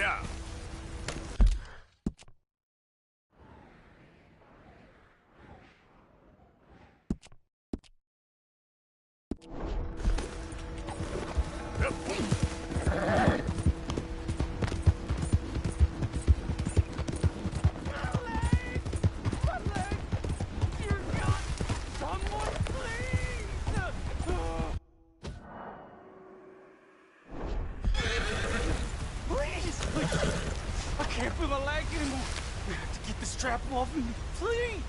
Yeah. I can't feel my leg anymore. We have to get the strap off me, please.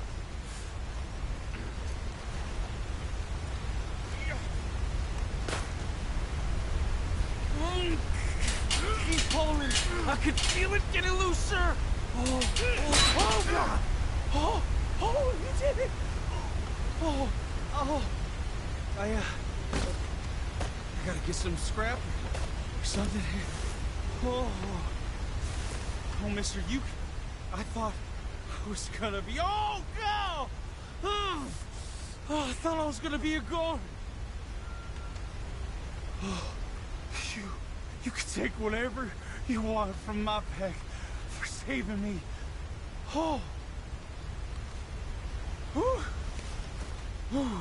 Keep pulling. I can feel it getting looser. Oh, God. Oh, you did it. I gotta get some scrap or something here. Oh, mister, I thought I was gonna be, oh, God! Oh, I thought I was gonna be a goner. Oh, you can take whatever you want from my pack for saving me. Oh. Whew. Whew.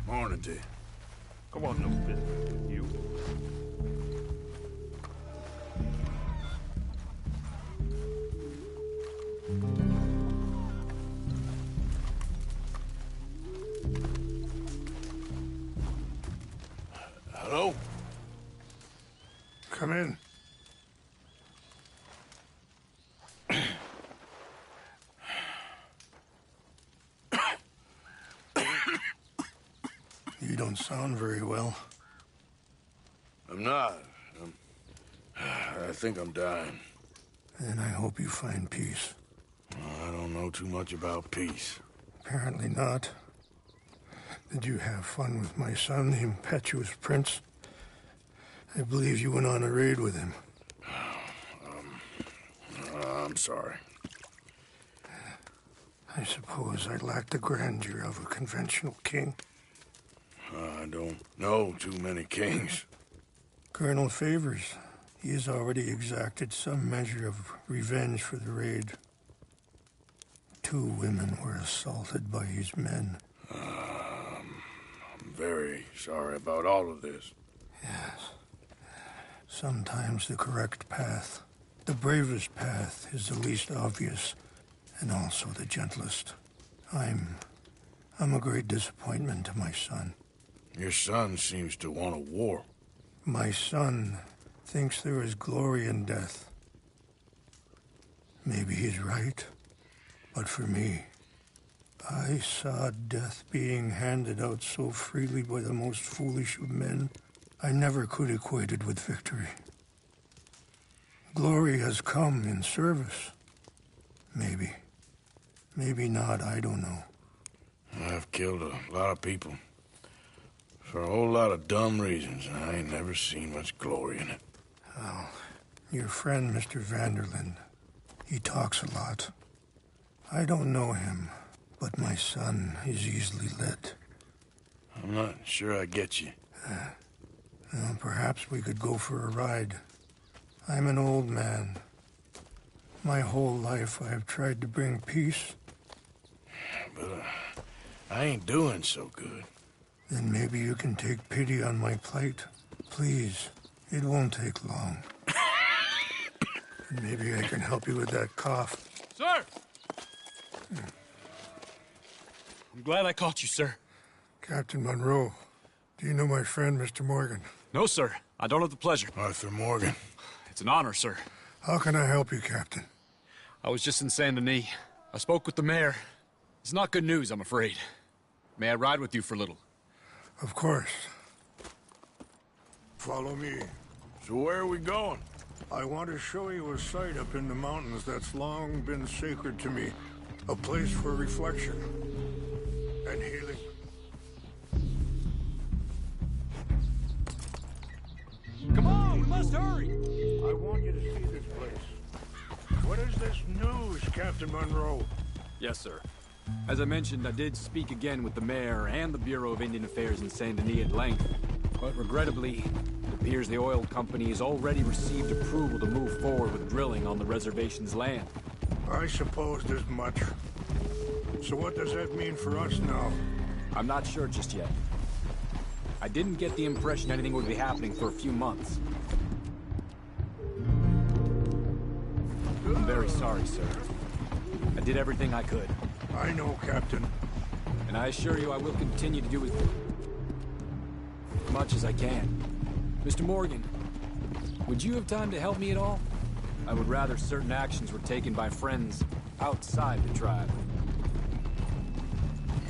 Morning to you. Come on, no business with you. Hello? Come in. You don't sound very well. I'm not. I think I'm dying. And I hope you find peace. I don't know too much about peace. Apparently not. Did you have fun with my son, the impetuous prince? I believe you went on a raid with him. I'm sorry. I suppose I lacked the grandeur of a conventional king. I don't know too many kings. Colonel Favors, he has already exacted some measure of revenge for the raid. 2 women were assaulted by his men. I'm very sorry about all of this. Yes. Sometimes the correct path, the bravest path, is the least obvious, and also the gentlest. I'm a great disappointment to my son. Your son seems to want a war. My son thinks there is glory in death. Maybe he's right, but for me, I saw death being handed out so freely by the most foolish of men, I never could equate it with victory. Glory has come in service. Maybe. Maybe not, I don't know. I've killed a lot of people. For a whole lot of dumb reasons, and I ain't never seen much glory in it. Well, your friend, Mr. Vanderlyn, he talks a lot. I don't know him, but my son is easily led. I'm not sure I get you. Well, perhaps we could go for a ride. I'm an old man. My whole life I have tried to bring peace. But I ain't doing so good. Then maybe you can take pity on my plight. Please, it won't take long. And maybe I can help you with that cough. Sir! I'm glad I caught you, sir. Captain Monroe, do you know my friend, Mr. Morgan? No, sir. I don't have the pleasure. Arthur Morgan. It's an honor, sir. How can I help you, Captain? I was just in Saint Denis. I spoke with the mayor. It's not good news, I'm afraid. May I ride with you for a little? Of course. Follow me. So where are we going? I want to show you a site up in the mountains that's long been sacred to me. A place for reflection and healing. Come on, we must hurry! I want you to see this place. What is this news, Captain Monroe? Yes, sir. As I mentioned, I did speak again with the mayor and the Bureau of Indian Affairs in Saint Denis at length. But regrettably, it appears the oil company has already received approval to move forward with drilling on the reservation's land. I supposed as much. So what does that mean for us now? I'm not sure just yet. I didn't get the impression anything would be happening for a few months. I'm very sorry, sir. I did everything I could. I know, Captain. And I assure you I will continue to do as much as I can. Mr. Morgan, would you have time to help me at all? I would rather certain actions were taken by friends outside the tribe.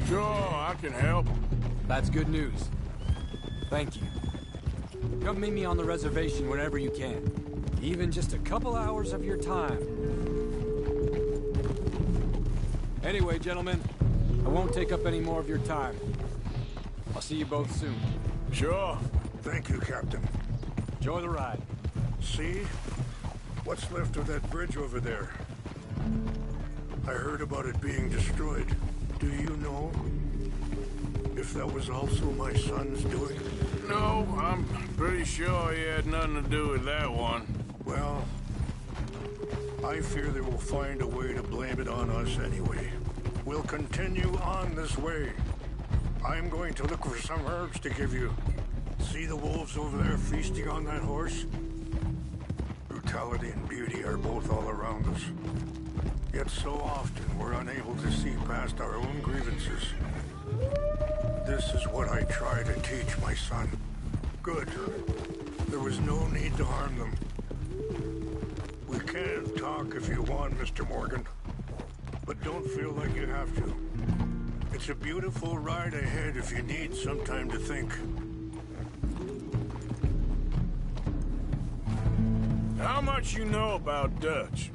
Sure, I can help. That's good news. Thank you. Come meet me on the reservation whenever you can. Even just a couple hours of your time. Anyway, gentlemen, I won't take up any more of your time. I'll see you both soon. Sure. Thank you, Captain. Enjoy the ride. See? What's left of that bridge over there? I heard about it being destroyed. Do you know if that was also my son's doing? No, I'm pretty sure he had nothing to do with that one. Well, I fear they will find a way to blame it on us anyway. We'll continue on this way. I'm going to look for some herbs to give you. See the wolves over there feasting on that horse? Brutality and beauty are both all around us. Yet so often we're unable to see past our own grievances. This is what I try to teach my son. Good. There was no need to harm them. We can talk if you want, Mr. Morgan. But don't feel like you have to. It's a beautiful ride ahead if you need some time to think. How much you know about Dutch?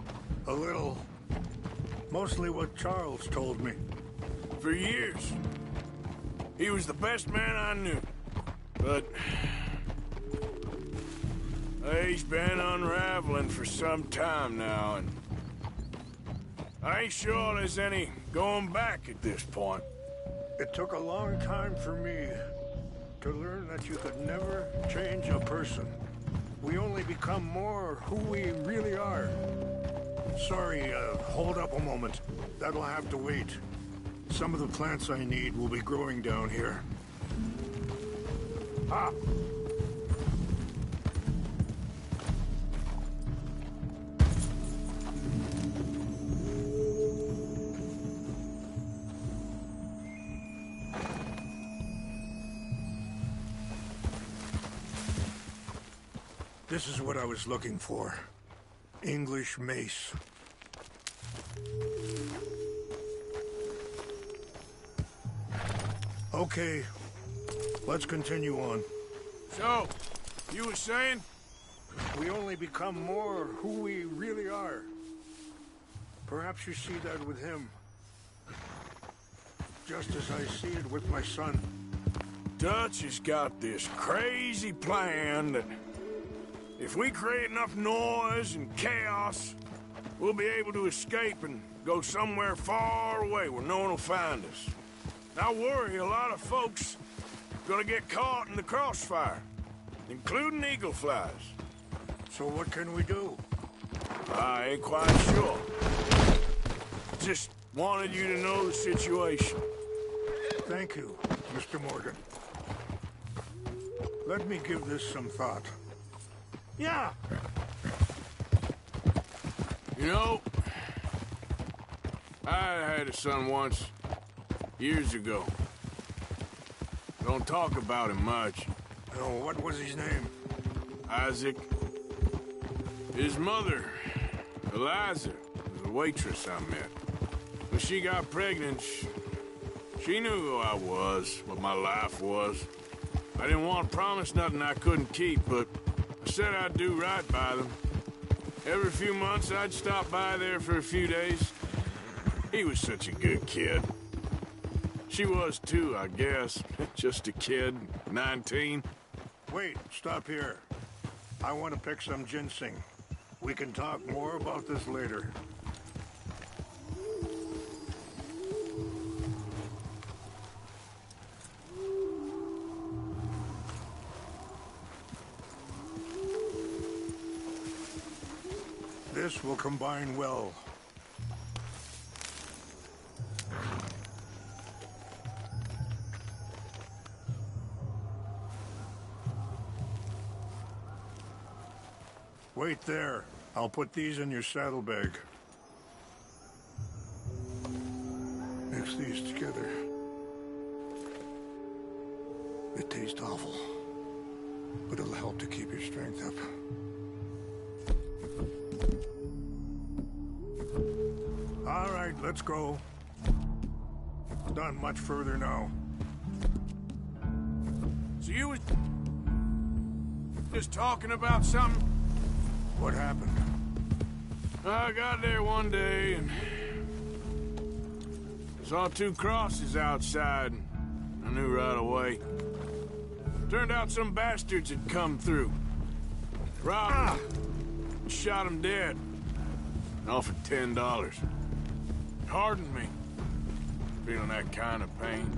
A little. Mostly what Charles told me. For years. He was the best man I knew. But he's been unraveling for some time now, and I ain't sure there's any going back at this point. It took a long time for me to learn that you could never change a person. We only become more who we really are. Sorry, hold up a moment. That'll have to wait. Some of the plants I need will be growing down here. Ah! This is what I was looking for. English mace. Okay, let's continue on. So, you were saying? We only become more who we really are. Perhaps you see that with him. Just as I see it with my son. Dutch has got this crazy plan that if we create enough noise and chaos, we'll be able to escape and go somewhere far away where no one will find us. I worry a lot of folks are gonna get caught in the crossfire, including eagle flies. So what can we do? I ain't quite sure. Just wanted you to know the situation. Thank you, Mr. Morgan. Let me give this some thought. Yeah! You know, I had a son once, years ago. Don't talk about him much. Oh, what was his name? Isaac. His mother, Eliza, was a waitress I met. When she got pregnant, she knew who I was, what my life was. I didn't want to promise nothing I couldn't keep, but I said I'd do right by them. Every few months, I'd stop by there for a few days. He was such a good kid. She was too, I guess. Just a kid, 19. Wait, stop here. I want to pick some ginseng. We can talk more about this later. This will combine well. Wait there. I'll put these in your saddlebag. Mix these together. They taste awful, but it'll help to keep your strength up. All right, let's go. Not much further now. So you was just talking about something? What happened? I got there one day and saw two crosses outside, and I knew right away. Turned out some bastards had come through. Robbed them, shot him dead, and offered $10. Pardon me, feeling that kind of pain.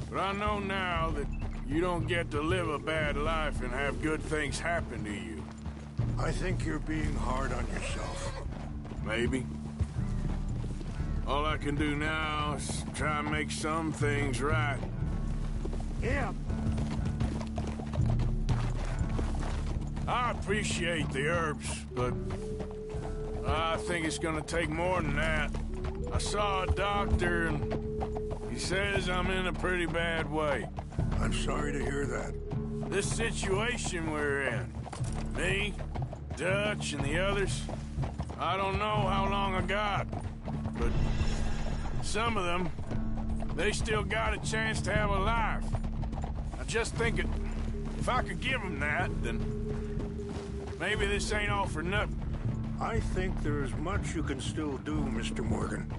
But I know now that you don't get to live a bad life and have good things happen to you. I think you're being hard on yourself. Maybe. All I can do now is try and make some things right. Yeah. I appreciate the herbs, but I think it's gonna take more than that. I saw a doctor, and he says I'm in a pretty bad way. I'm sorry to hear that. This situation we're in, me, Dutch, and the others, I don't know how long I got, but some of them, they still got a chance to have a life. I just think if I could give them that, then maybe this ain't all for nothing. I think there is much you can still do, Mr. Morgan.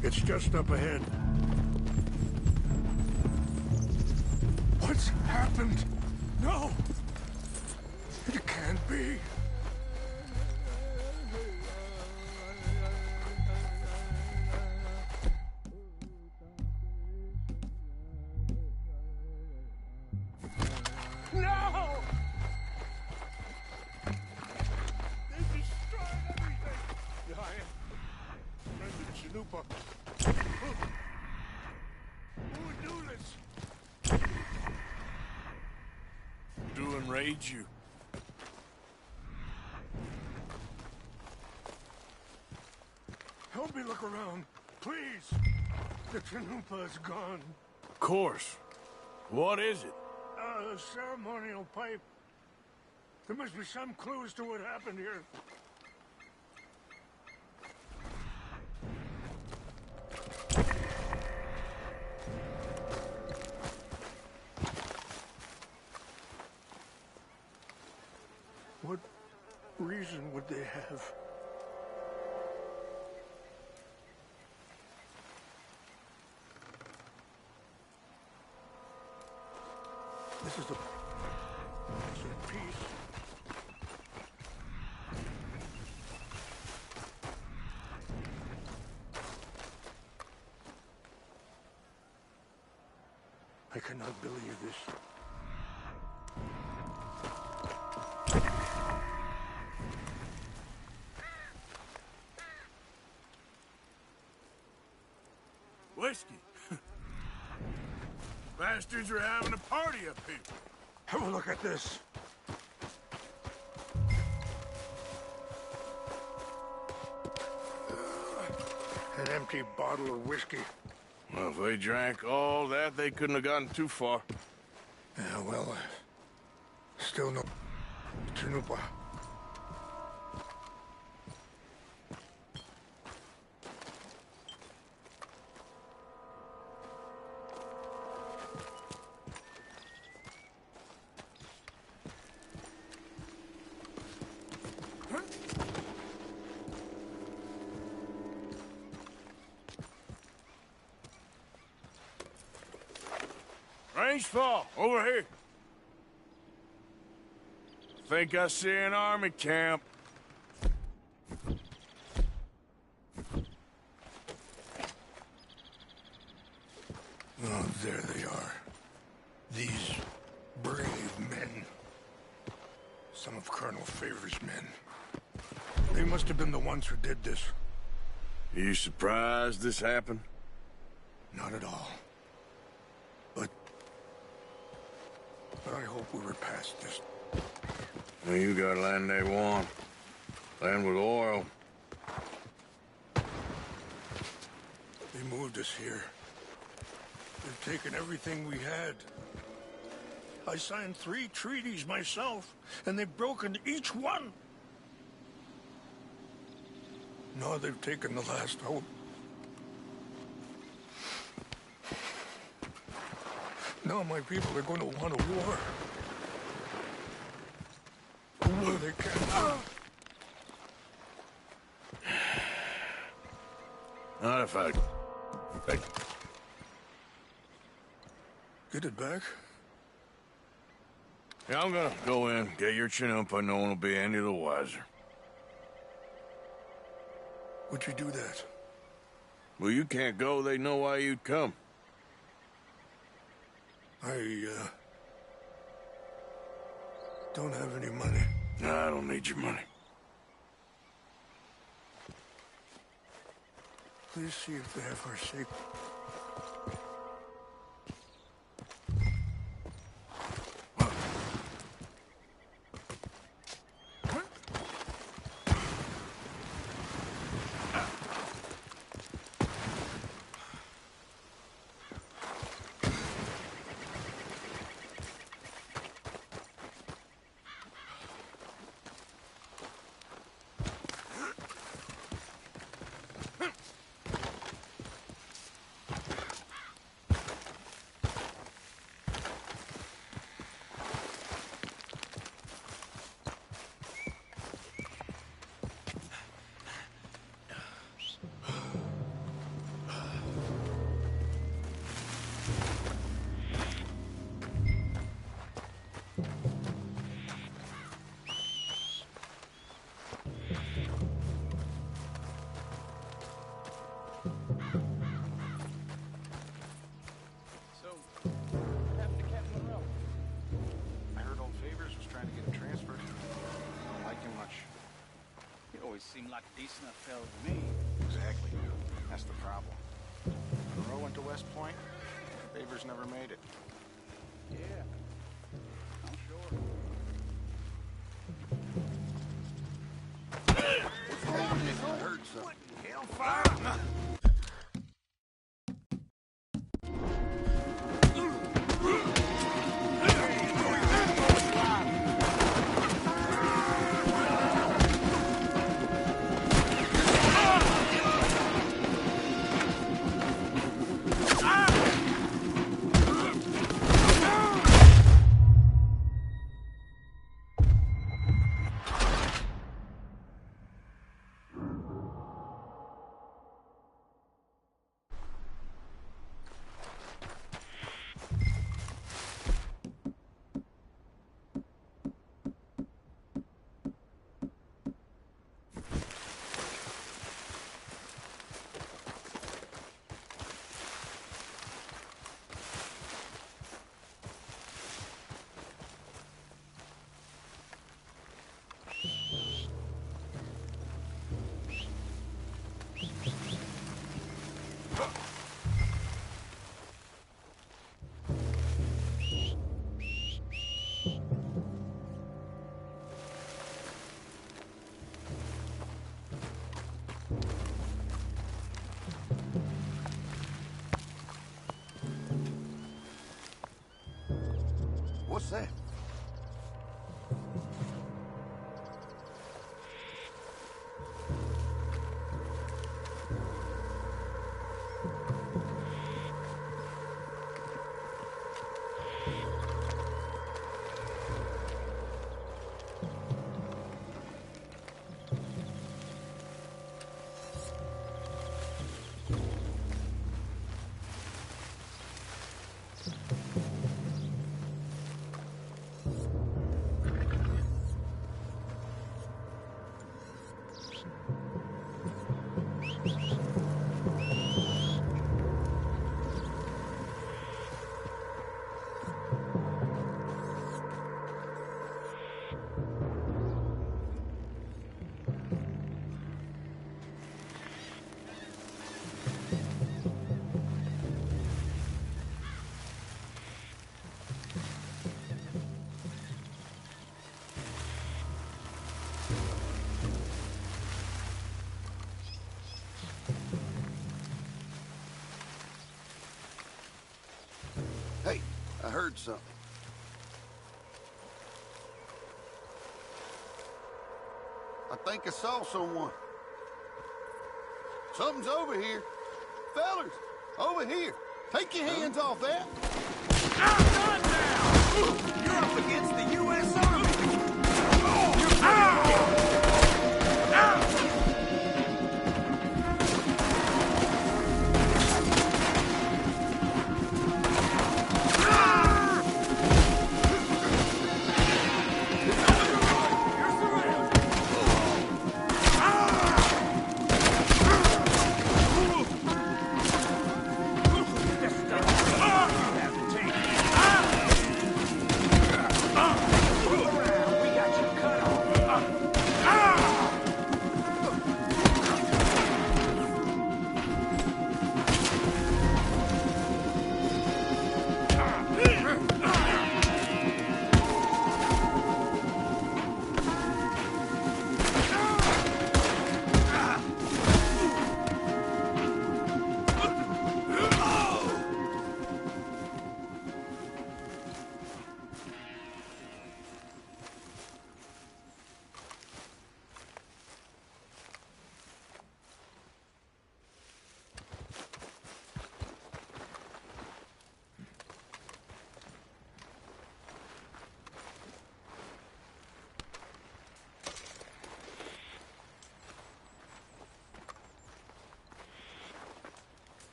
It's just up ahead. What's happened? No! It can't be. No! They destroyed everything! Yeah, I am. Friend of Chanupa. Who would do this? Do enrage you. Help me look around, please. The Chanupa is gone. Of course. What is it? A ceremonial pipe. There must be some clues to what happened here. What reason would they have? This is the piece. I cannot believe this. Whiskey. Bastards are having a party up here. Have a look at this. An empty bottle of whiskey. Well, if they drank all that, they couldn't have gotten too far. Yeah, well, still no Chanupa. Range fall, over here. Think I see an army camp. Oh, there they are. These brave men. Some of Colonel Favor's men. They must have been the ones who did this. You surprised this happened? Not at all. But I hope we were past this. Well, you got land they want. Land with oil. They moved us here. They've taken everything we had. I signed 3 treaties myself, and they've broken each one. Now they've taken the last hope. Now my people are going to want a war. A war they can't win. Not if I... Get it back? Yeah, I'm gonna go in, get your Chinoopa. No one will be any the wiser. Would you do that? Well, you can't go. They know why you'd come. I don't have any money. No, I don't need your money. Please see if they have our safe. Seemed like a decent enough fellow to me. Exactly. That's the problem. Moreau went to West Point. Favors never made it. Yeah, I'm sure. I heard something. What the hell, fire? heard something. I think I saw someone. Something's over here. Fellers, over here. Take your hands off that. Done now! You're up against the U.S. Army!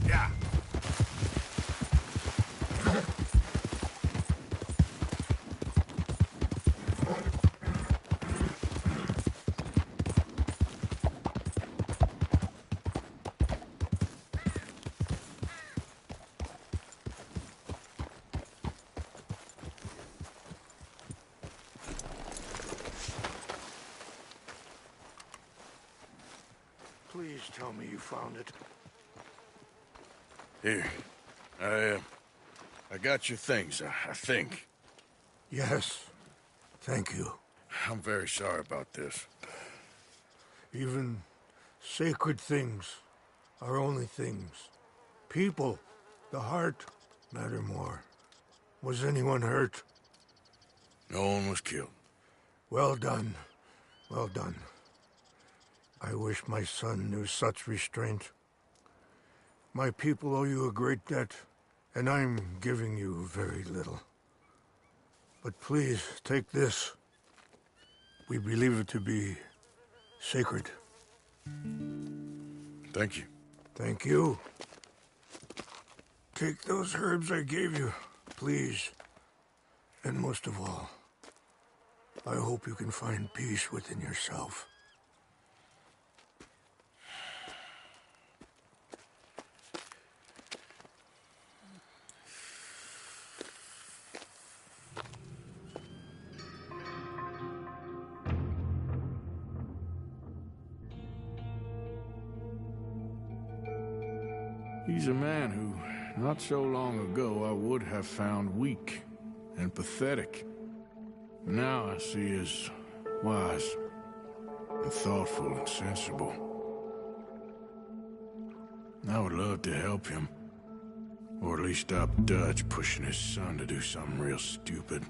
Yeah. Please tell me you found it. Here. I got your things, I think. Yes. Thank you. I'm very sorry about this. Even sacred things are only things. People, the heart, matter more. Was anyone hurt? No one was killed. Well done. Well done. I wish my son knew such restraint. My people owe you a great debt, and I'm giving you very little. But please, take this. We believe it to be sacred. Thank you. Thank you. Take those herbs I gave you, please. And most of all, I hope you can find peace within yourself. He's a man who, not so long ago, I would have found weak and pathetic. Now I see as wise and thoughtful and sensible. I would love to help him, or at least stop Dutch pushing his son to do something real stupid.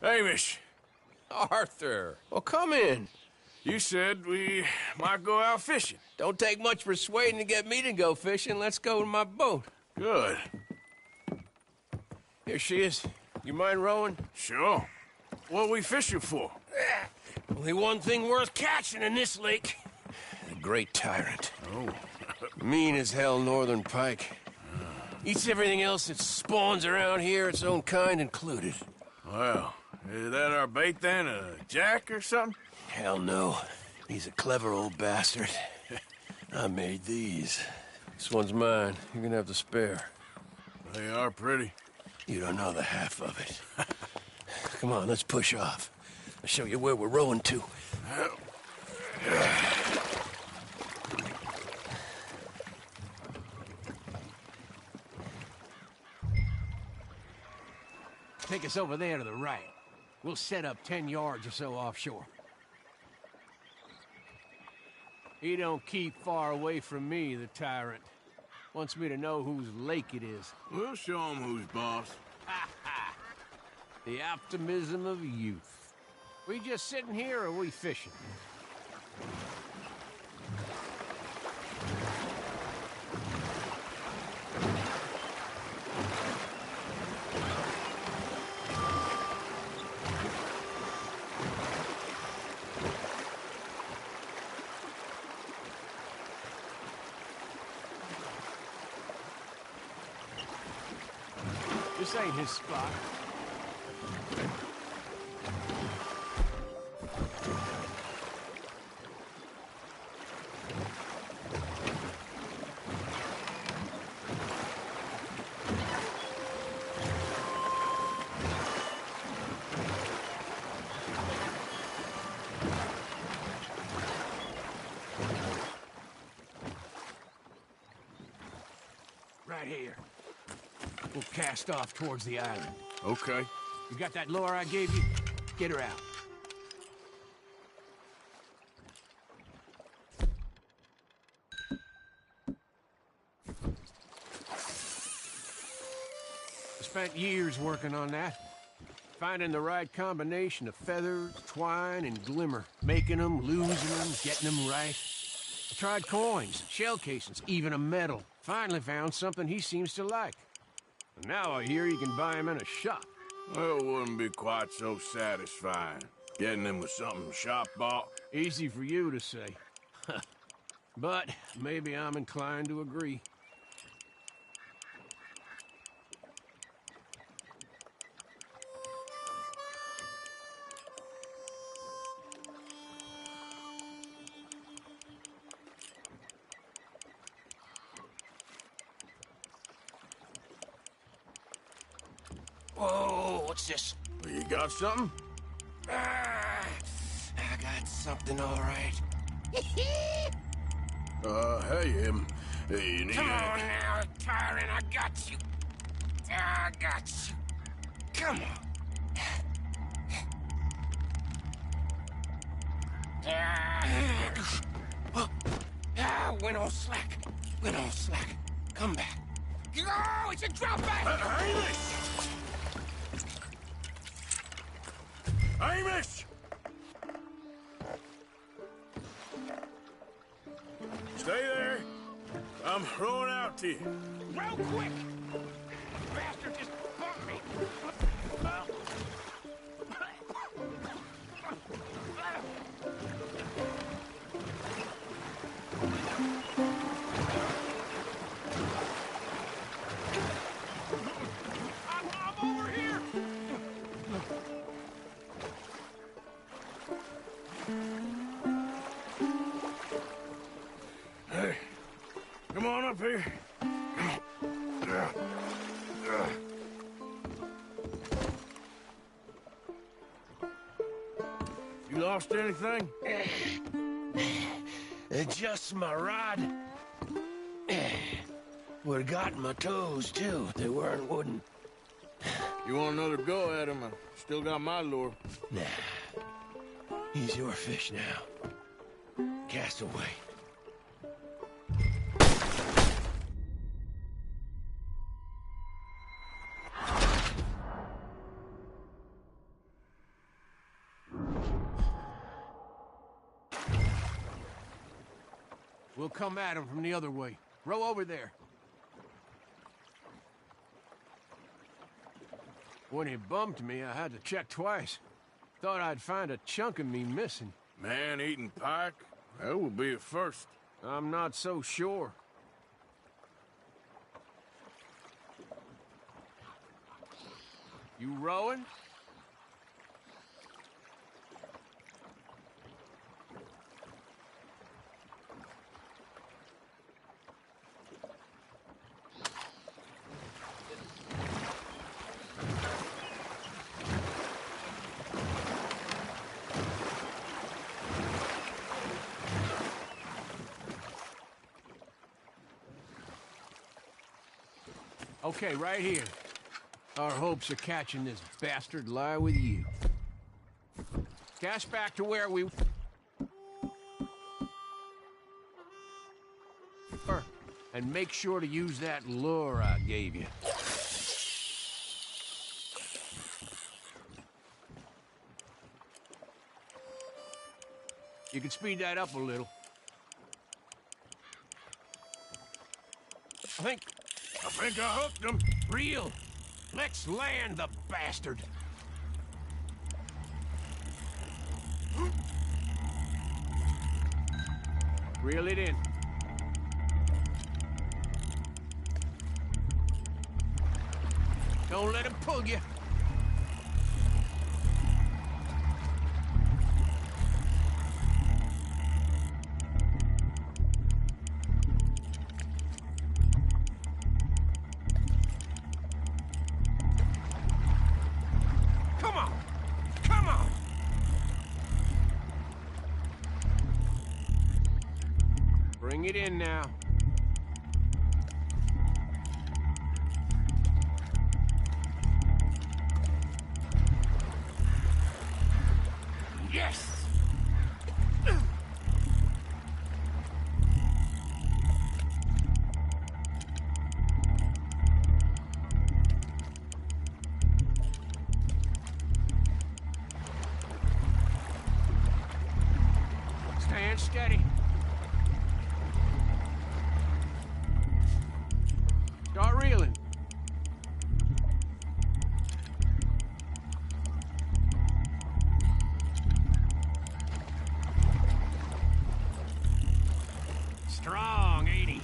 Hamish, Arthur, well, come in. you said we might go out fishing. Don't take much persuading to get me to go fishing. Let's go to my boat. Good. Here she is. You mind rowing? Sure. What we fishing for? Only one thing worth catching in this lake. The Great Tyrant. Oh. Mean as hell northern pike. Eats everything else that spawns around here, its own kind included. Well, is that our bait then? A jack or something? Hell no. He's a clever old bastard. I made these. This one's mine. You're gonna have to spare. They are pretty. You don't know the half of it. Come on, let's push off. I'll show you where we're rowing to. Take us over there to the right. We'll set up 10 yards or so offshore. He don't keep far away from me, the tyrant. Wants me to know whose lake it is. We'll show him who's boss. The optimism of youth. We just sitting here or are we fishing? This ain't his spot. Right here. We'll cast off towards the island. Okay. You got that lure I gave you? Get her out. I spent years working on that. Finding the right combination of feathers, twine, and glimmer. Making them, losing them, getting them right. I tried coins, shell casings, even a medal. Finally found something he seems to like. And now I hear you can buy them in a shop. Well, it wouldn't be quite so satisfying. Getting them with something shop bought. Easy for you to say. But maybe I'm inclined to agree. Whoa, what's this? Well, you got something? I got something, all right. Hey, you need Come a... on now, tyrant, I got you. I got you. Come on. Went all slack. Went all slack. Come back. Oh, it's a drop back! Hamish! Hamish! Stay there. I'm throwing out to you. Real quick! Bastard just bumped me! I'm over here! Hey, come on up here. You lost anything? Just my rod. Would've gotten my toes, too. They weren't wooden. You want another go at him? I still got my lure. Nah. He's your fish now. Cast away. We'll come at him from the other way. Row over there. When he bumped me, I had to check twice. Thought I'd find a chunk of me missing. Man-eating pike? That will be a first. I'm not so sure. You rowing? Okay, right here. Our hopes of catching this bastard lie with you. Cast back to where we were, and make sure to use that lure I gave you. You can speed that up a little. I think I hooked him. Reel. Let's land the bastard. Reel it in. Don't let him pull you. Bring it in now. Yes! Stand steady. Start reeling. Strong, ain't he?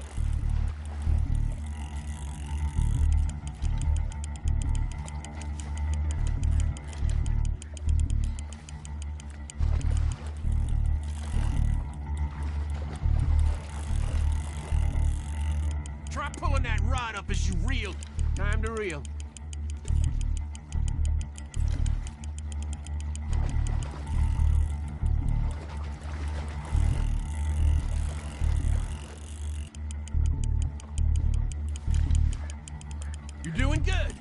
Try pulling that rod up as you reel. Time to reel. You're doing good.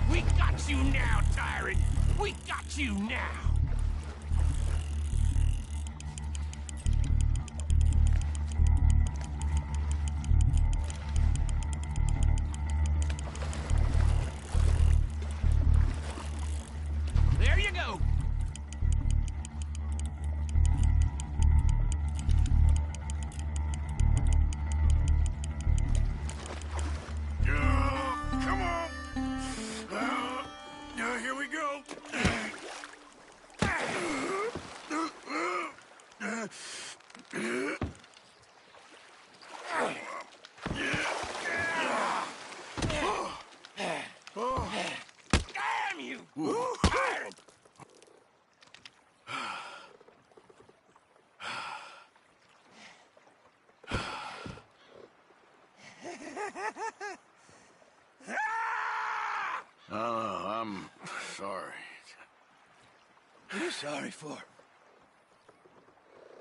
We got you now, tyrant! We got you now! There you go! Come on! Here we go! Damn you! Tyrant! I'm sorry. What are you sorry for?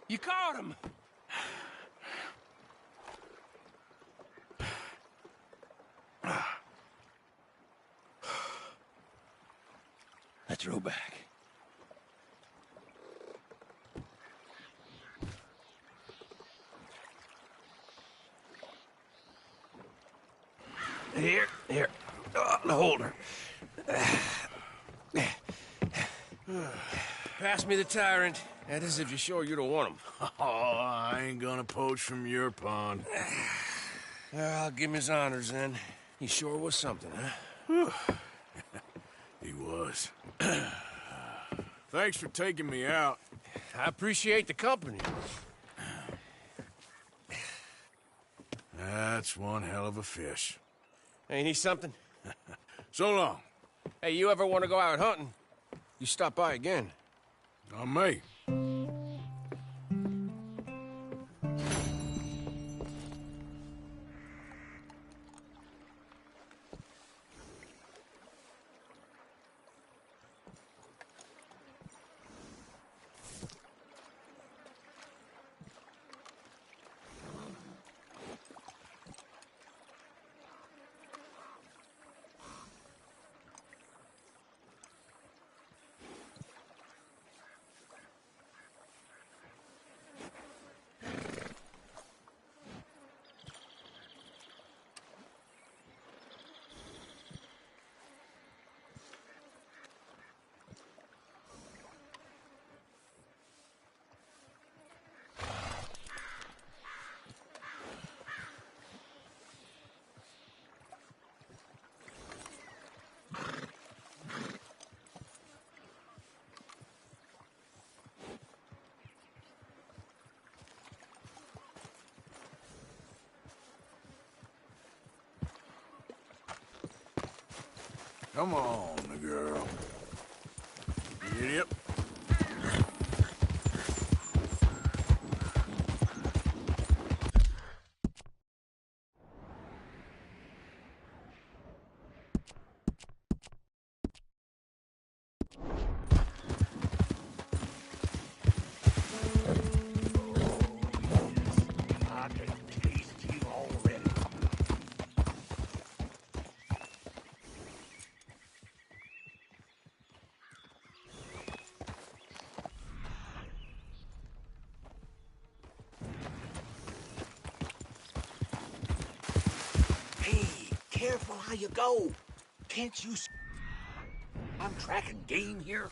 You caught him! Let's row back. Here. Hold her. Pass me the tyrant. That is if you're sure you don't want him. Oh, I ain't gonna poach from your pond. I'll give him his honors then. He sure was something, huh? He was. Thanks for taking me out. I appreciate the company. That's one hell of a fish. Ain't he something? So long. Hey, you ever want to go out hunting? You stop by again. On me. Come on, girl. Yep. I can taste you already. Hey, careful how you go. Can't you I'm tracking game here.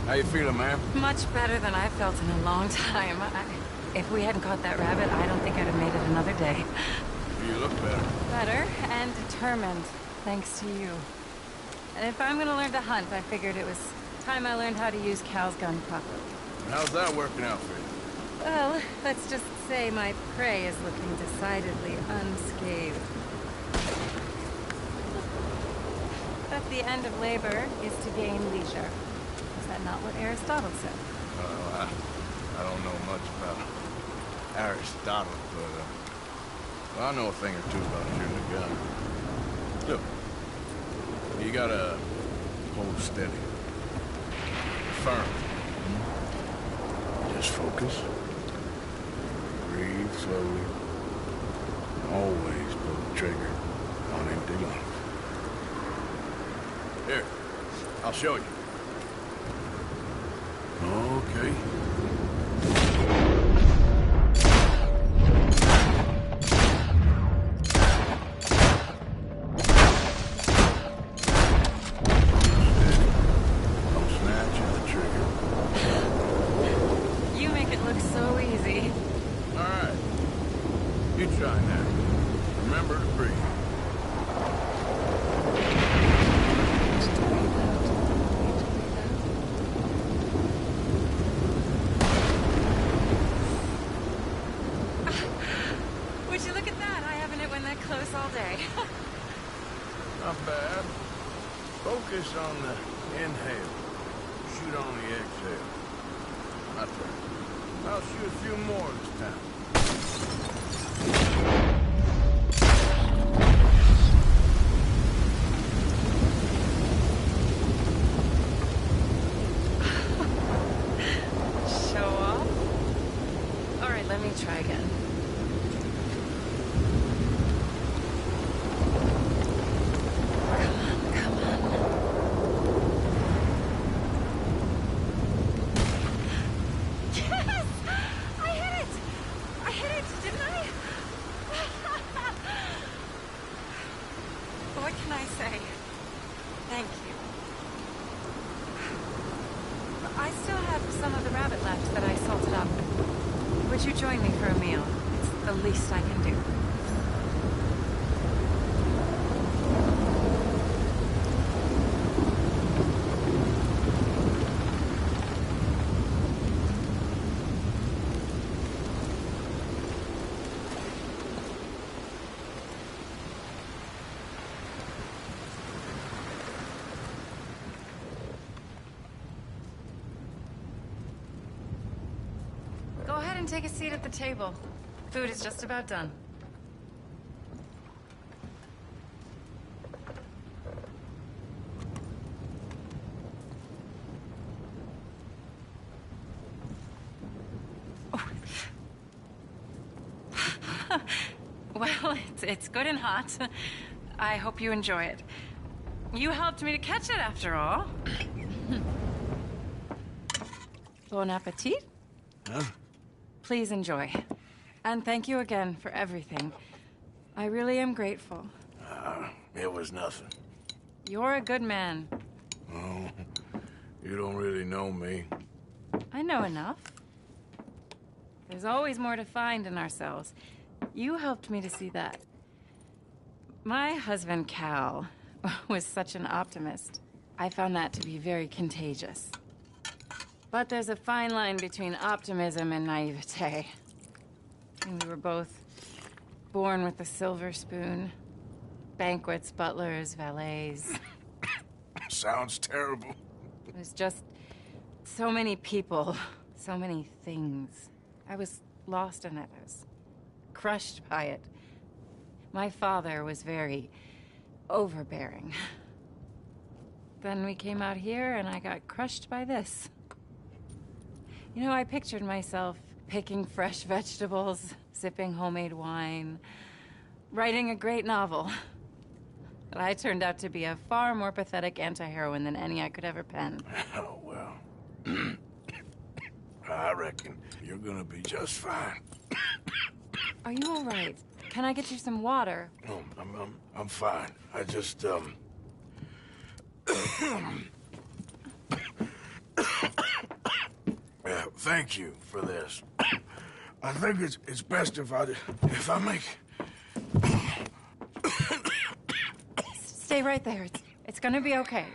How you feeling, ma'am? Much better than I've felt in a long time. If we hadn't caught that rabbit, I don't think I'd have made it another day. You look better. Better and determined, thanks to you. And if I'm gonna learn to hunt, I figured it was time I learned how to use Cal's gun properly. How's that working out for you? Well, let's just say my prey is looking decidedly unscathed. But the end of labor is to gain leisure. Is that not what Aristotle said? I don't know much about Aristotle, but well, I know a thing or two about shooting a gun. Look, you gotta hold steady. Firm. Just focus. Breathe slowly. Always pull the trigger on empty lungs. Here, I'll show you. Okay. Don't snatch at the trigger. You make it look so easy. All right. You try now. Remember to breathe. Would you look at that? I haven't hit one that close all day. Not bad. Focus on the inhale. Shoot on the exhale. My turn. I'll shoot a few more this time. Show off? All right, let me try again. Come on. Yes! I hit it! I hit it, didn't I? What can I say? Thank you. I still have some of the rabbit left that I salted up. Would you join me for a meal? It's the least I can do. Go ahead and take a seat at the table. Food is just about done. Oh. Well, it's good and hot. I hope you enjoy it. You helped me to catch it, after all. Bon appetit. Huh? Please enjoy. And thank you again for everything. I really am grateful. It was nothing. You're a good man. Oh, you don't really know me. I know enough. There's always more to find in ourselves. You helped me to see that. My husband, Cal, was such an optimist. I found that to be very contagious. But there's a fine line between optimism and naivete. And we were both born with a silver spoon. Banquets, butlers, valets. Sounds terrible. It was just so many people, so many things. I was lost in it. I was crushed by it. My father was very overbearing. Then we came out here and I got crushed by this. You know, I pictured myself picking fresh vegetables, sipping homemade wine, writing a great novel. But I turned out to be a far more pathetic anti-heroine than any I could ever pen. Oh, well. I reckon you're gonna be just fine. Are you all right? Can I get you some water? No, I'm fine. I just, thank you for this. I think it's best if I make... Stay right there. It's gonna be okay.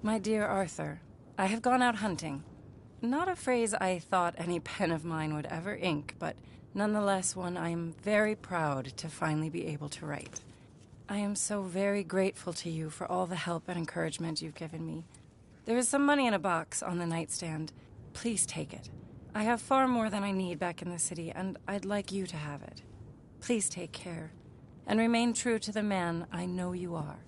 My dear Arthur, I have gone out hunting. Not a phrase I thought any pen of mine would ever ink, but nonetheless one I am very proud to finally be able to write. I am so very grateful to you for all the help and encouragement you've given me. There is some money in a box on the nightstand. Please take it. I have far more than I need back in the city, and I'd like you to have it. Please take care, and remain true to the man I know you are.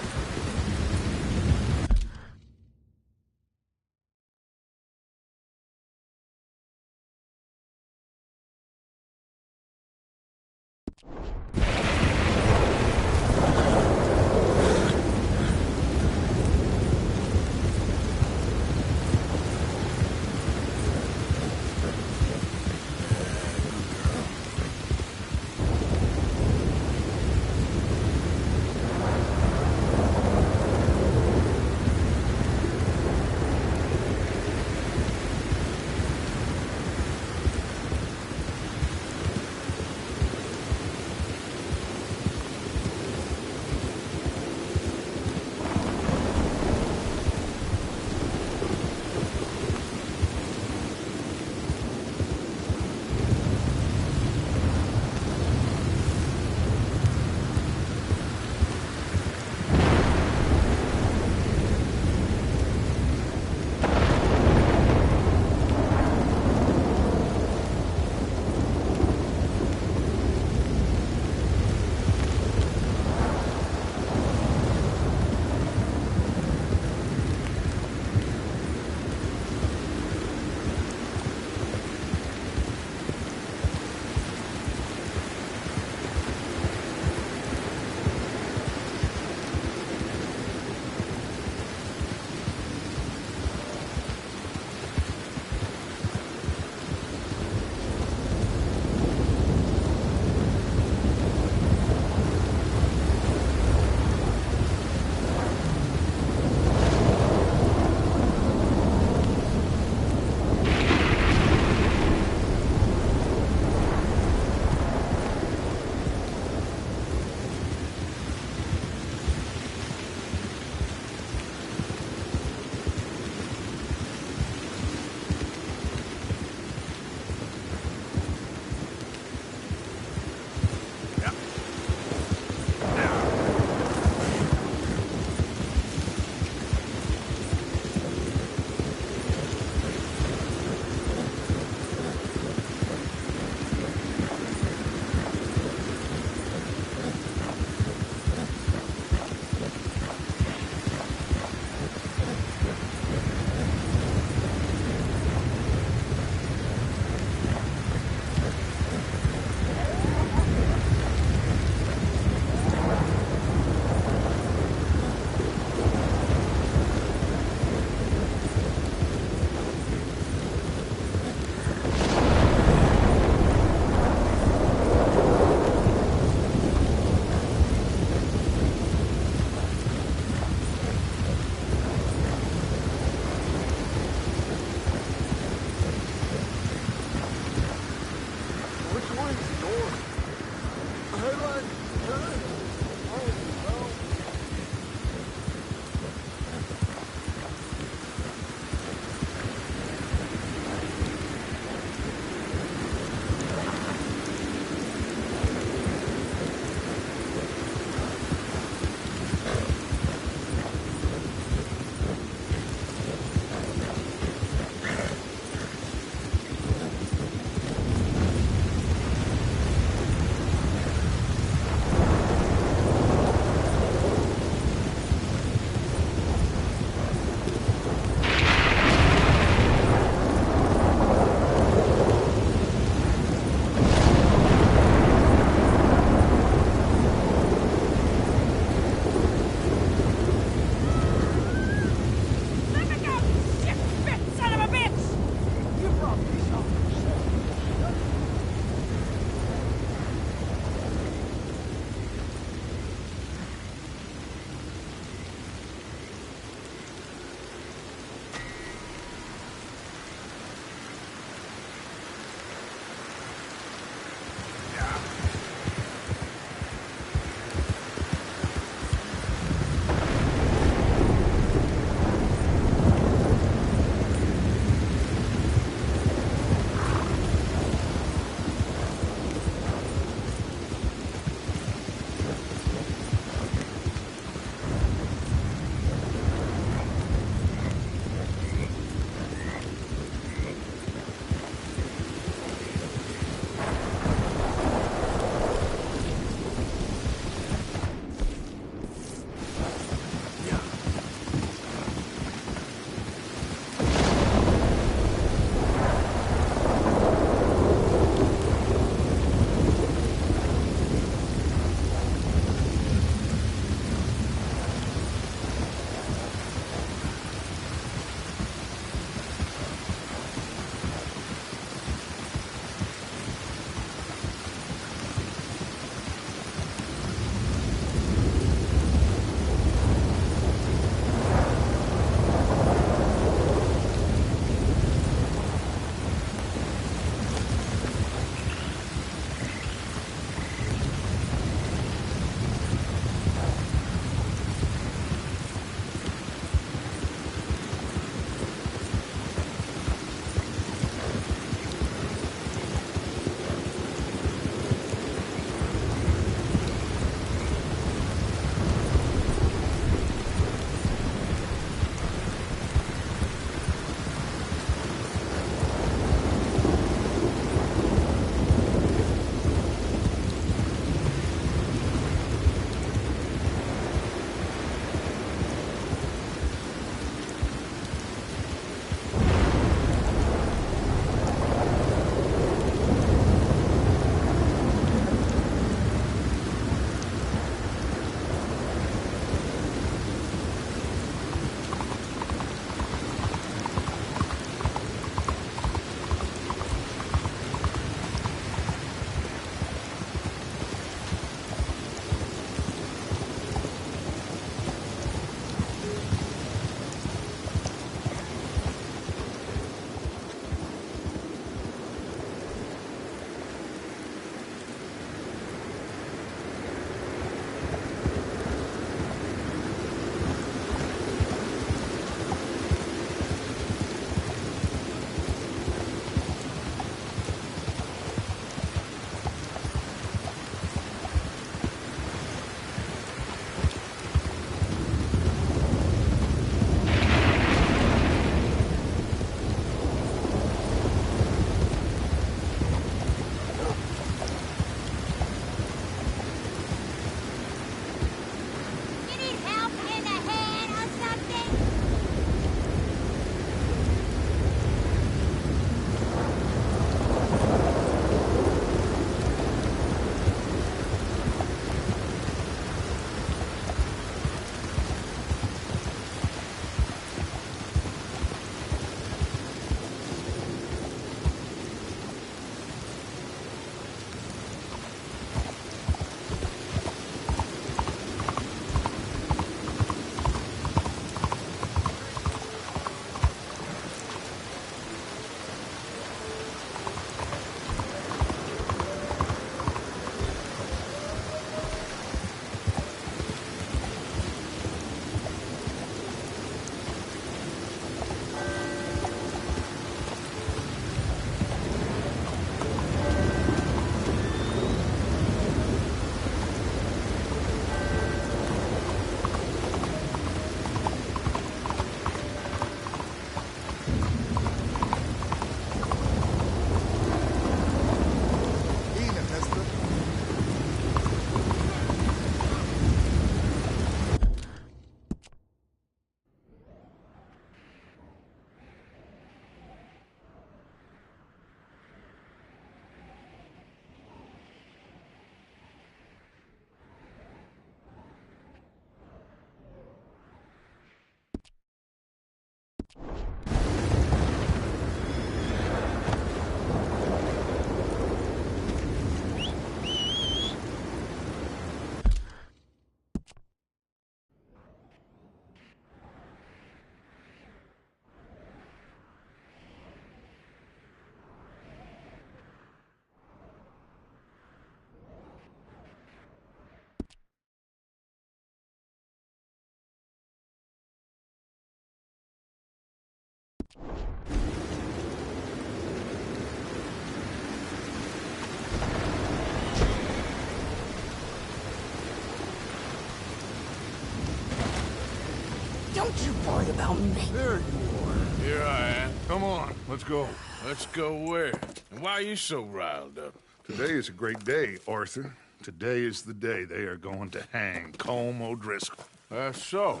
Don't you worry about me. There you are. Here I am. Come on, let's go. Let's go where? And why are you so riled up? Today is a great day, Arthur. Today is the day they are going to hang Colm O'Driscoll. That's so.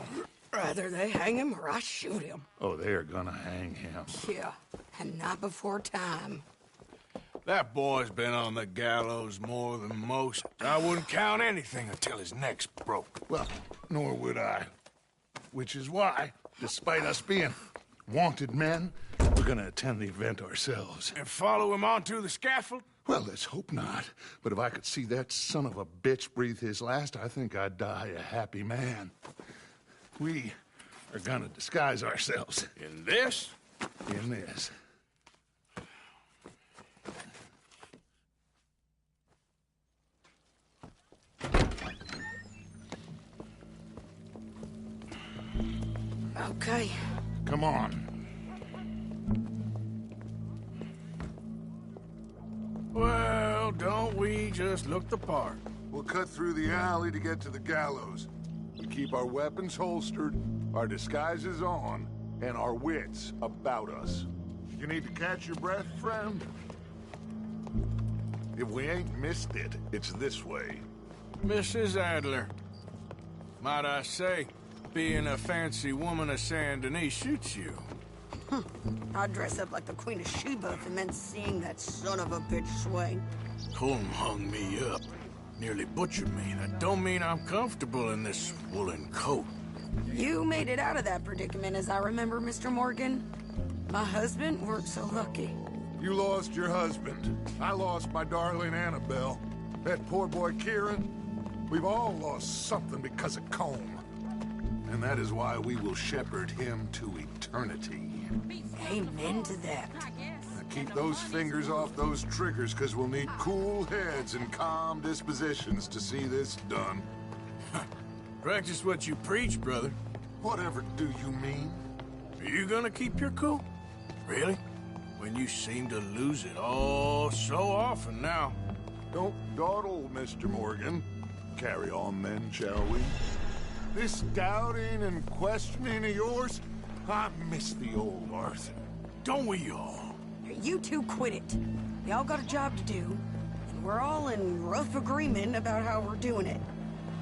Rather they hang him or I shoot him. Oh, they are gonna hang him. Yeah, and not before time. That boy's been on the gallows more than most. I wouldn't count anything until his neck's broke. Well, nor would I. Which is why, despite us being wanted men, we're gonna attend the event ourselves. And follow him onto the scaffold? Well, let's hope not. But if I could see that son of a bitch breathe his last, I think I'd die a happy man. We are gonna disguise ourselves. In this? In this. Okay. Come on. Well, don't we just look the part? We'll cut through the alley to get to the gallows. We keep our weapons holstered, our disguises on, and our wits about us. You need to catch your breath, friend? If we ain't missed it, it's this way. Mrs. Adler. Might I say, being a fancy woman of Saint Denis shoots you. I'd dress up like the Queen of Sheba if it meant seeing that son of a bitch swing. Colm hung me up. Nearly butchered me. That don't mean I'm comfortable in this woolen coat. You made it out of that predicament, as I remember, Mr. Morgan. My husband weren't so lucky. You lost your husband. I lost my darling Annabelle. That poor boy Kieran. We've all lost something because of Colm. And that is why we will shepherd him to eternity. Amen to that. Now keep those fingers off those triggers, because we'll need cool heads and calm dispositions to see this done. Practice what you preach, brother. Whatever do you mean? Are you gonna keep your cool? Really? When you seem to lose it all so often now. Don't dawdle, Mr. Morgan. Carry on then, shall we? This doubting and questioning of yours, I miss the old Arthur. Don't we all? You two quit it. We all got a job to do, and we're all in rough agreement about how we're doing it.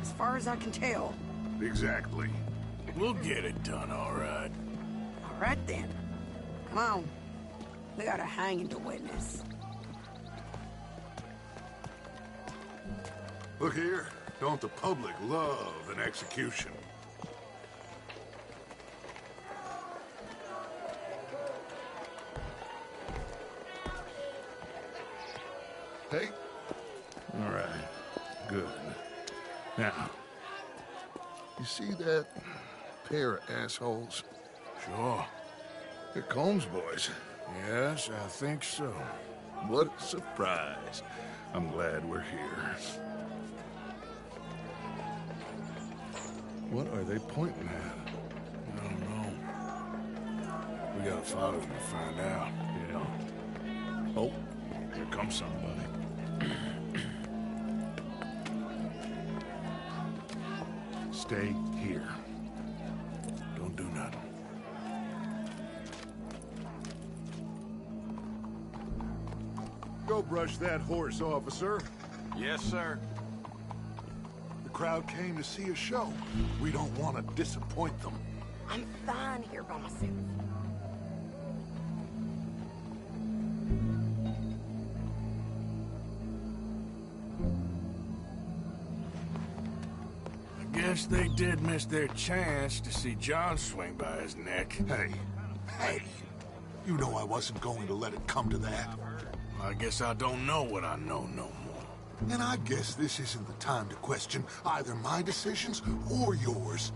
As far as I can tell. Exactly. We'll get it done, all right. All right, then. Come on. We got a hanging to witness. Look here. Don't the public love an execution? Hey? All right. Good. Now, you see that pair of assholes? Sure. They're Colm's boys. Yes, I think so. What a surprise. I'm glad we're here. What are they pointing at? I don't know. We gotta follow them to find out. Yeah. Oh, here comes somebody. Stay here. Don't do nothing. Go brush that horse, officer. Yes, sir. The crowd came to see a show. We don't want to disappoint them. I'm fine here by myself. I guess they did miss their chance to see John swing by his neck. Hey, you know I wasn't going to let it come to that. I guess I don't know what I know no more. And I guess this isn't the time to question either my decisions or yours.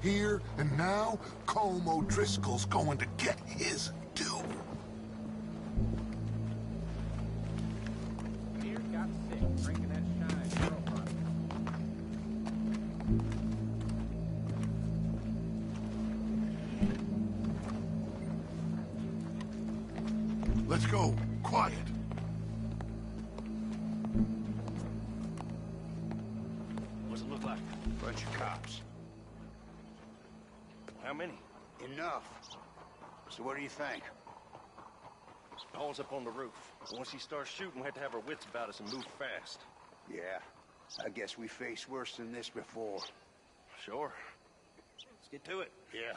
Here and now, Colm O'Driscoll's going to get his due. Beer got sick, drinking that shine. Let's go. Quiet. What's it look like? Bunch of cops. How many? Enough. So what do you think? Paul's up on the roof. Once he starts shooting, we have to have our wits about us and move fast. Yeah. I guess we faced worse than this before. Sure. Let's get to it. Yeah.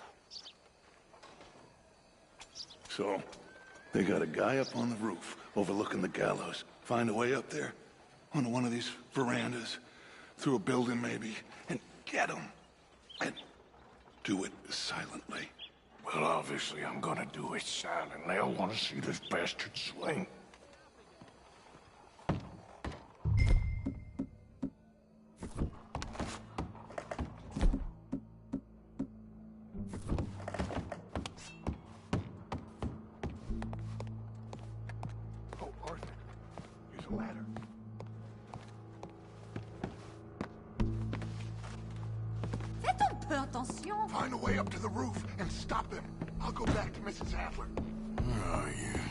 So, they got a guy up on the roof, overlooking the gallows. Find a way up there, onto one of these verandas, through a building maybe, and get him. And do it silently. Well, obviously I'm gonna do it silently. I want to see this bastard swing. Oh, Arthur, here's a ladder. Faites un peu attention. Find a way up to the roof and stop him. I'll go back to Mrs. Adler. Oh, yeah.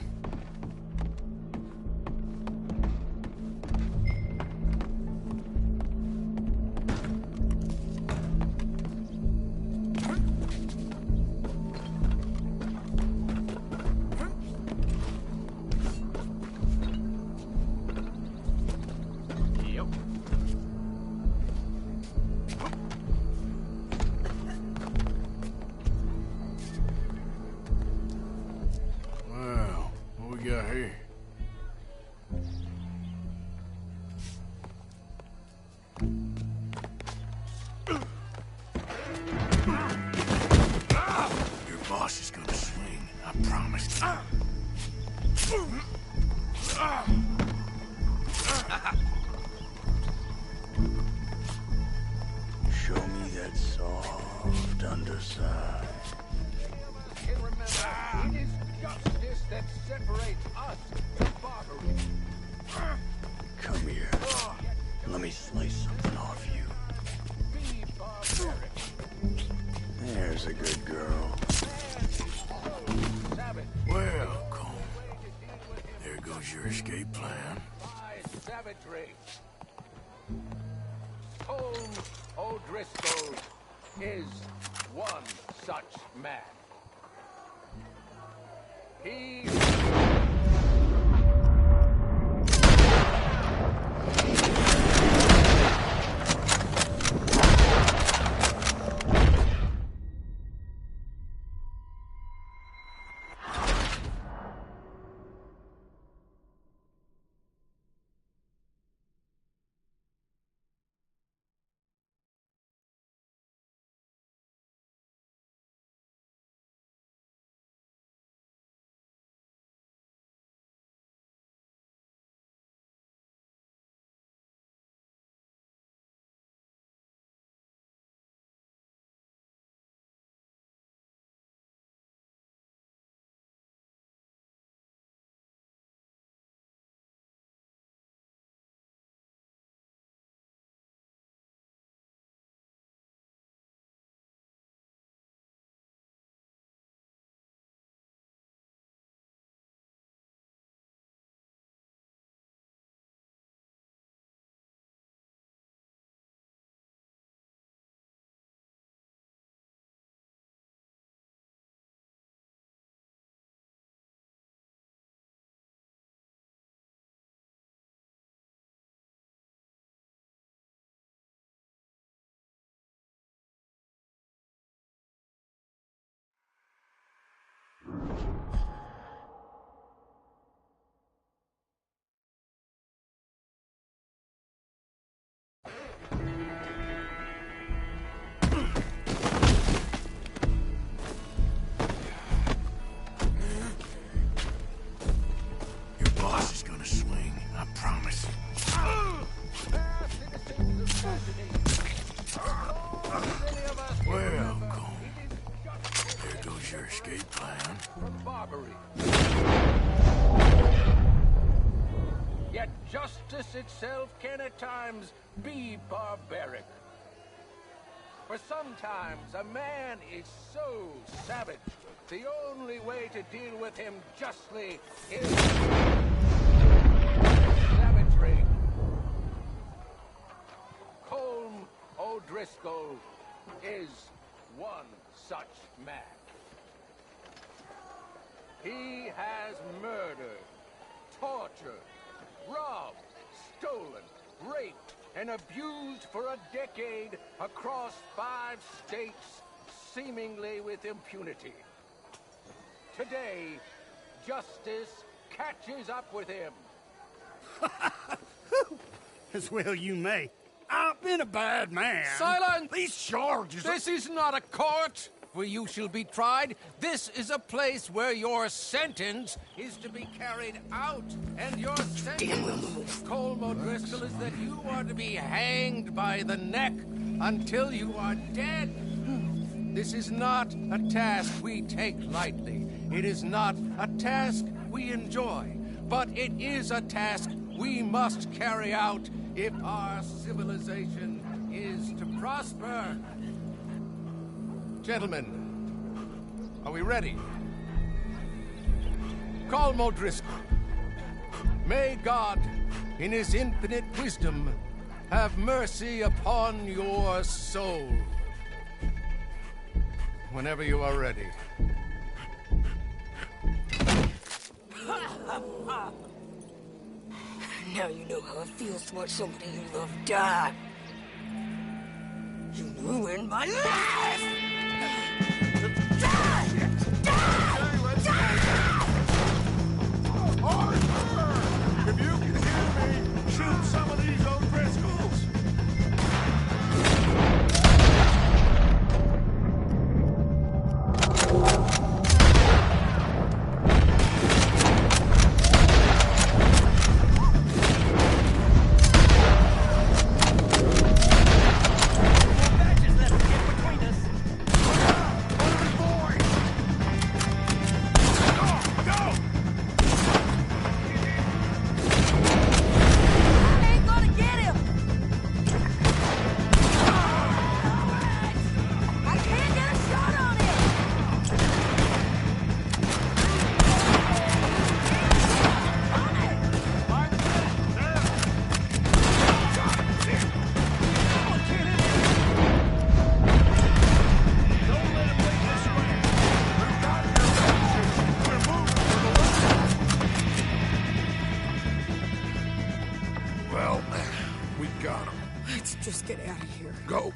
Well, what we got here? Your boss is gonna swing, I promise. Show me that soft underside. And remember, it is justice that separates us from Barbary. Come here. Let me slice something off you. Be barbaric. There's a good girl. Savage. Well, Colm, there goes your escape plan. By savagery. Colm O'Driscoll is one such man. He... Your boss is gonna swing, I promise. Well, Colm, there goes your escape plan. From Barbary. Yet justice itself can at times be barbaric. For sometimes a man is so savage, the only way to deal with him justly is savagery. Colm O'Driscoll is one such man. He has murdered, tortured, robbed, stolen, raped, and abused for a decade across 5 states, seemingly with impunity. Today, justice catches up with him. As well you may. I've been a bad man. Silence! These charges are... This is not a court where you shall be tried. This is a place where your sentence is to be carried out. And your sentence, Colm O'Driscoll, is that you are to be hanged by the neck until you are dead. This is not a task we take lightly. It is not a task we enjoy. But it is a task we must carry out if our civilization is to prosper. Gentlemen, are we ready? Colm O'Driscoll, may God, in his infinite wisdom, have mercy upon your soul. Whenever you are ready. Now you know how it feels to watch somebody you love die. You ruined my life! Arthur! If you can hear me, shoot some of these O'Driscolls! Just get out of here. Go.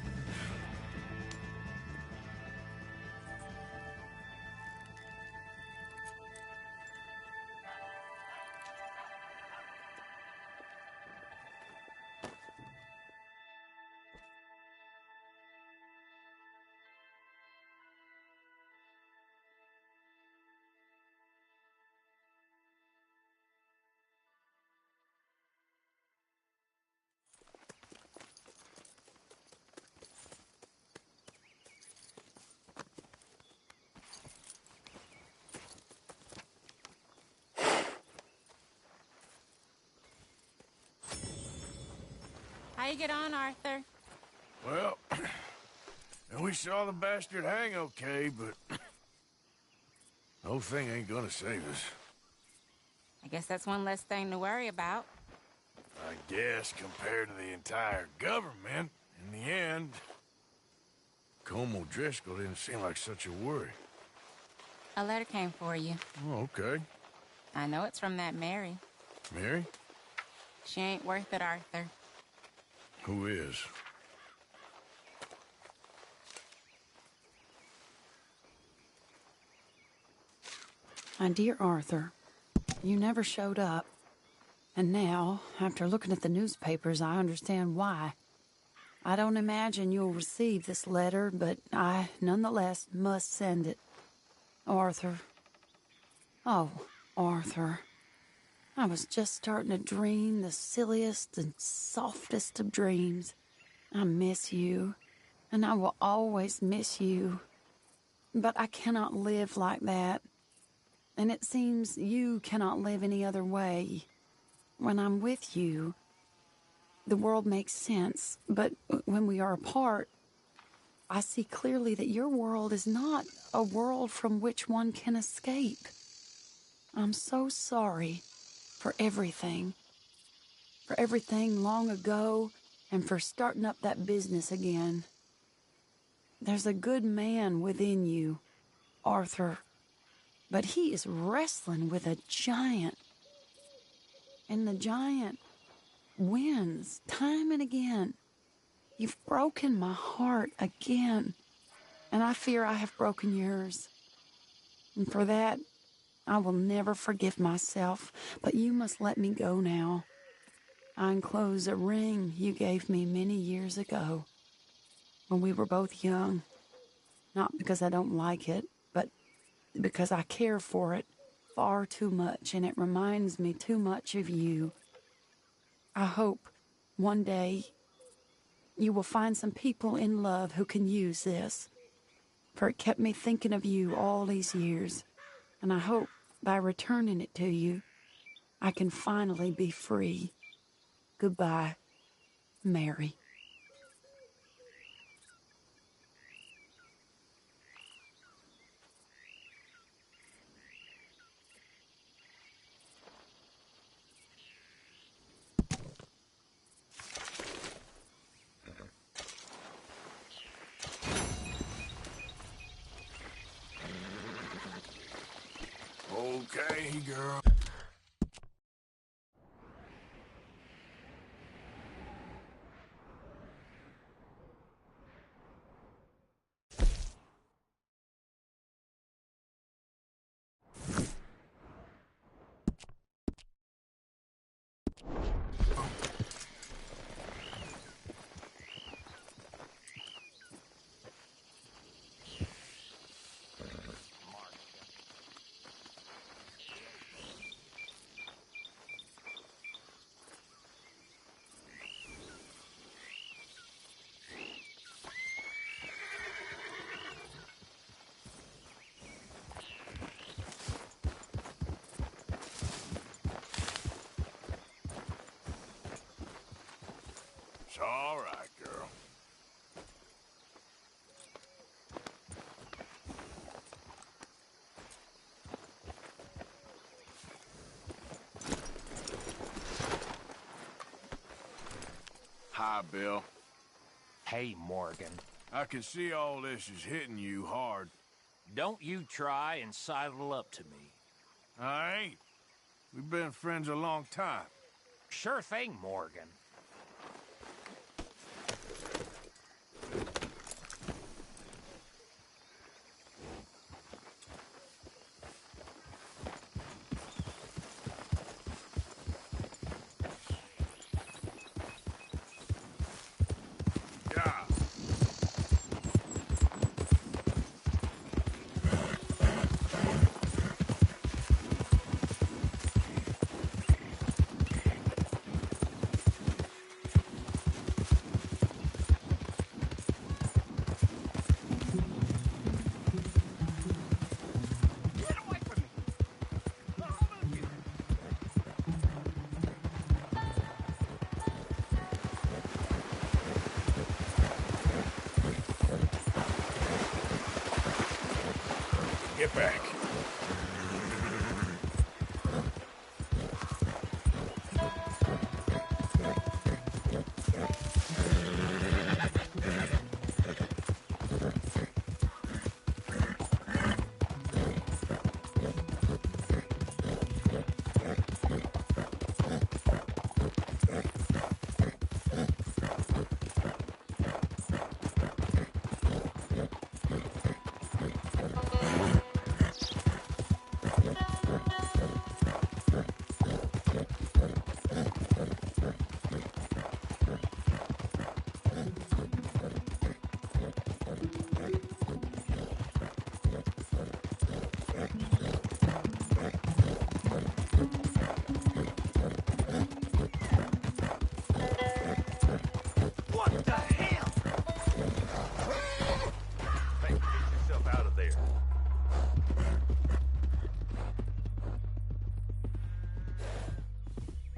How you get on, Arthur? Well, we saw the bastard hang okay, but the whole thing ain't gonna save us. I guess that's one less thing to worry about. I guess compared to the entire government, in the end, Colm O'Driscoll didn't seem like such a worry. A letter came for you. Oh, okay. I know it's from that Mary. Mary? She ain't worth it, Arthur. Who is? My dear Arthur, you never showed up. And now, after looking at the newspapers, I understand why. I don't imagine you'll receive this letter, but I, nonetheless, must send it. Arthur. Oh, Arthur. I was just starting to dream the silliest and softest of dreams. I miss you, and I will always miss you. But I cannot live like that. And it seems you cannot live any other way. When I'm with you, the world makes sense. But when we are apart, I see clearly that your world is not a world from which one can escape. I'm so sorry for everything. For everything long ago, and for starting up that business again. There's a good man within you, Arthur, but he is wrestling with a giant. And the giant wins time and again. You've broken my heart again, and I fear I have broken yours. And for that, I will never forgive myself, but you must let me go now. I enclose a ring you gave me many years ago, when we were both young. Not because I don't like it, but because I care for it far too much, and it reminds me too much of you. I hope one day you will find some people in love who can use this, for it kept me thinking of you all these years, and I hope by returning it to you, I can finally be free. Goodbye, Mary. Okay, girl. It's all right, girl. Hi, Bill. Hey, Morgan. I can see all this is hitting you hard. Don't you try and sidle up to me. I ain't. We've been friends a long time. Sure thing, Morgan. Get back.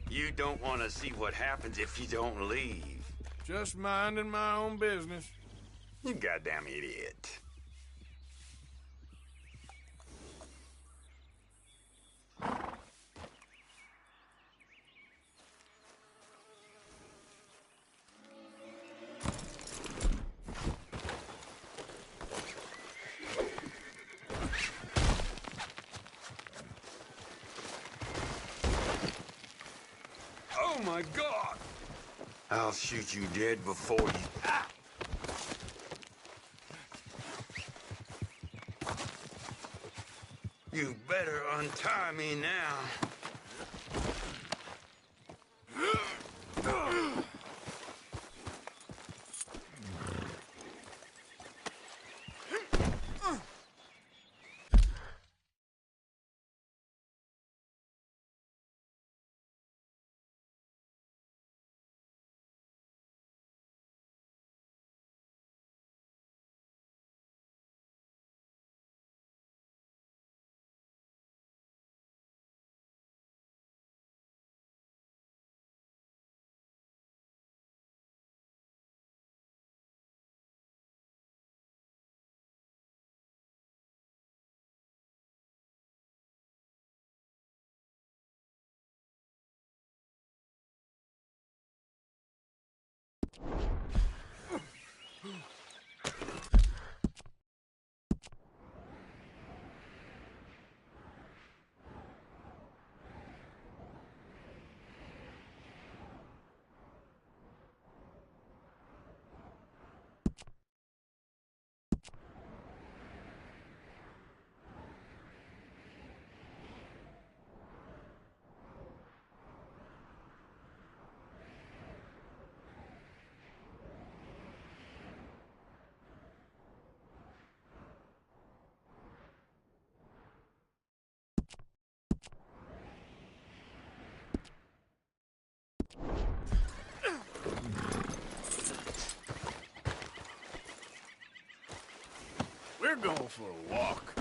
You don't want to see what happens if you don't leave. Just minding my own business. You goddamn idiot. Oh my God! I'll shoot you dead before you... Ah! You better untie me now. We're going for a walk.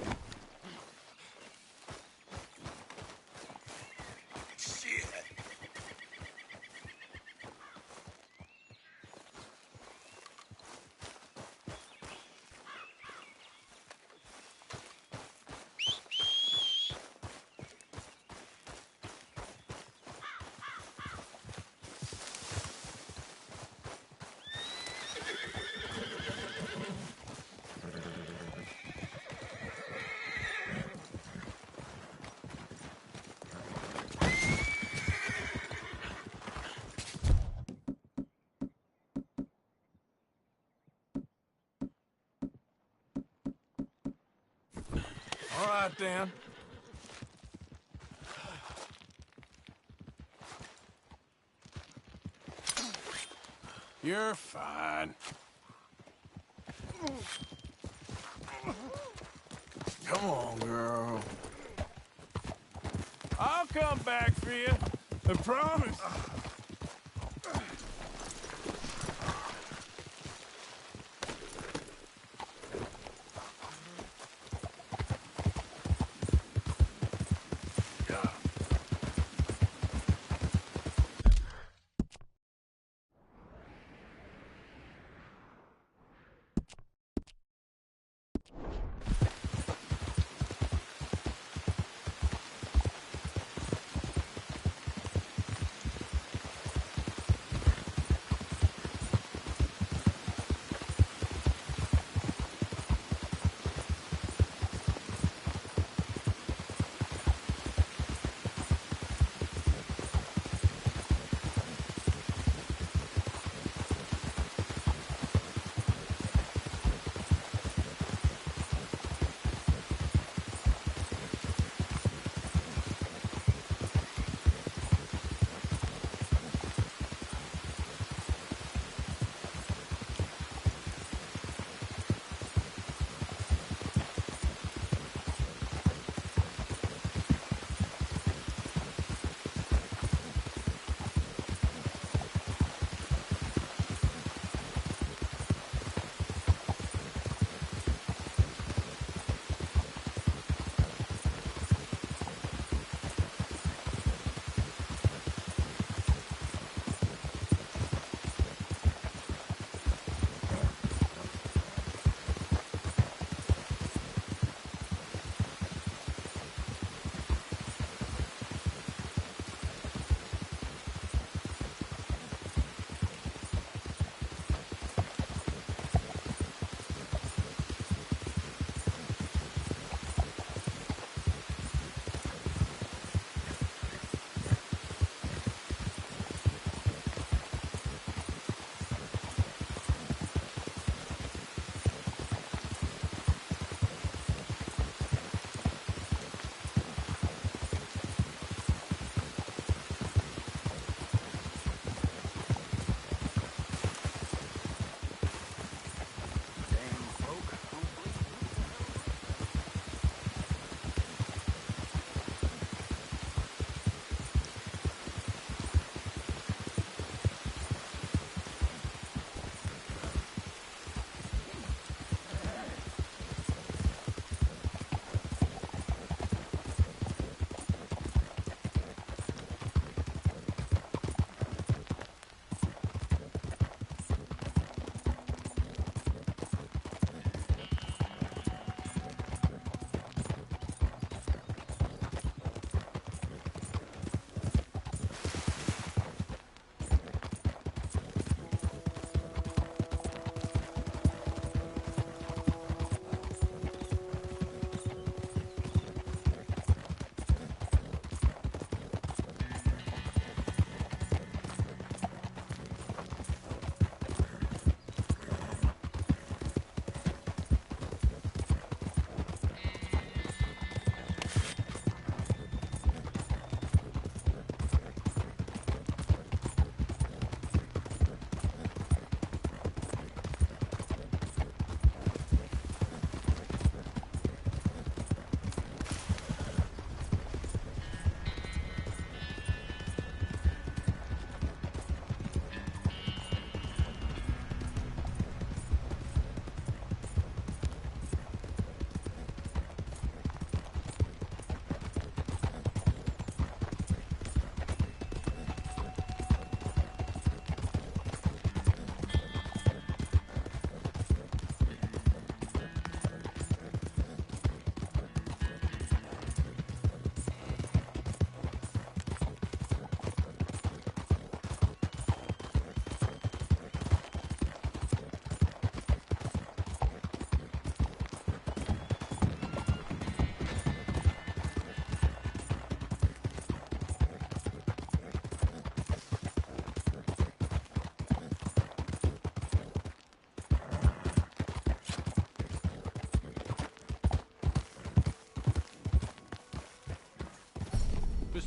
Shit. All right, then. You're fine. Come on, girl. I'll come back for you. I promise.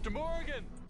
Mr. Morgan!